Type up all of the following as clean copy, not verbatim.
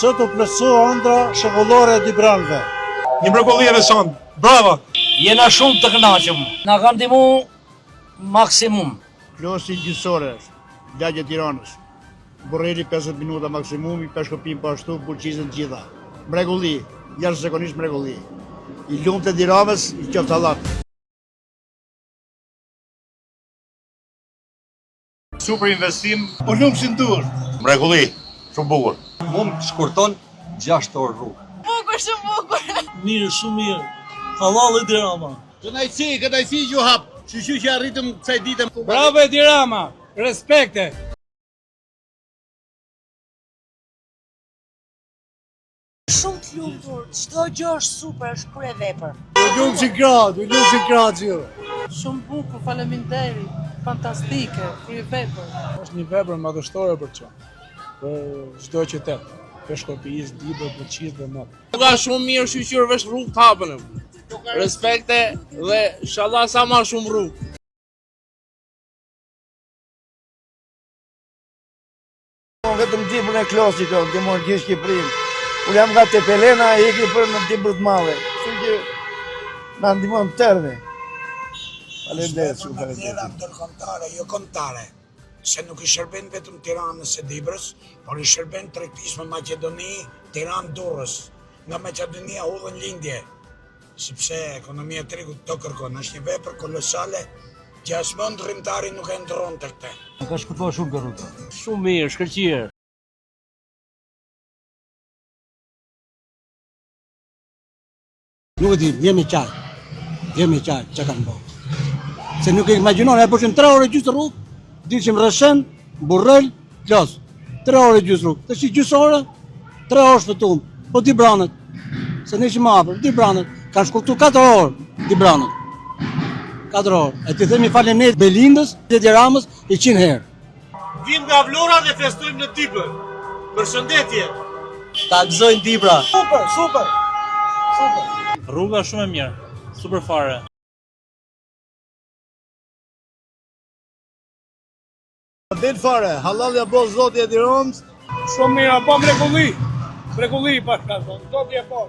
Sot u plotësua ëndra shekullore e Dibranëve. Një mrekulli e veçantë. Bravo! Jena shumë të kënaqëm. Na kanë ndihmu maksimum. Plosi gjysore është, lagje Tiranës. Borreli 50 minuta maksimumi, Peshkopim po ashtu, Bulqizën gjitha. Mrekulli, jashtëzakonisht mrekulli. I lumtë Tiranës, i qoftë Allah. Super investim. Po lumë si ndur. Mrekulli, shumë bukur. Mund shkurton 6 orë rrugë. Bukur, shumë bukur. Mirë, shumë mirë. Halal e Dirama. Kënaqësi ju hap. Që arritëm kësaj dite. Bravo e Dirama. Respekte. Shumë të lumtur, çdo gjë është super, është krye vepër. U lumë si gratë ju. Shumë bukur, faleminderit. Fantastike, krye vepër. Është një vepër madhështore për çon. Për çdo qytet. Peshkopis, Dibër, Bulqiz dhe Mot. Nga shumë mirë shqyqyrë vesh rrugë të hapën. Respekte dhe inshallah sa ma shumë rrugë. Vetëm Dibër e klasiko, ndihmon gjithë Shqipërinë. Unë jam nga Tepelena, eki për në Dibër të madhe. Kështu që na ndihmon tërë. Faleminderit shumë, faleminderit. Ndërkombëtare, jo kombëtare, se nuk i shërben vetëm Tiranës e Dibrës, por i shërben tregtisë me Maqedoni, Tiranë, Durrës. Nga Maqedonia hudhën lindje, sepse ekonomia e tregut to kërkon, është një vepër kolosale që asmund rrimtari nuk e ndron tek te. Ka shkutuar shumë kjo rrugë. Shumë mirë, shkëlqyer. Nuk e di, jemi qartë që kanë bërë. Se nuk e imagjinon, e përshim 3 orë gjysë rrugë, dilëshim Rëshën, Burrel, Klos. 3 orë gjysë rrugë. Të shi gjysë orë, 3 orë shpëtum. Po Dibranët, se ne ishim afër, Dibranët, kanë shkurtu 4 orë Dibranët. 4 orë. E ti themi faleminderit Belindës dhe Tiranës 100 herë. Vim nga Vlora dhe festojmë në Dibër. Përshëndetje. Ta gëzojnë Dibra. Super. Rruga shumë e mirë. Super fare. Del fare, halal ja bo zoti e Tiranës. Shumë mirë, po mrekulli. Mrekulli bashkë, zoti e po.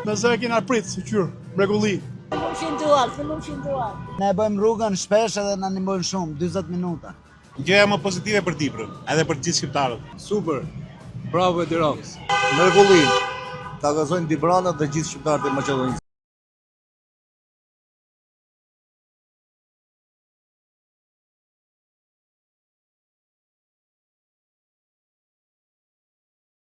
Me zë e kena pritë, si qyrë, mrekulli. Shumë shënduar. Ne bëjmë rrugën shpesh edhe na ndihmojnë shumë, 40 minuta. Gjëja më pozitive për Dibrën, edhe për gjithë shqiptarët. Super. Bravo e Tiranës. Mrekulli. Ta gëzojnë Dibranët dhe gjithë shqiptarët e Maqedonisë.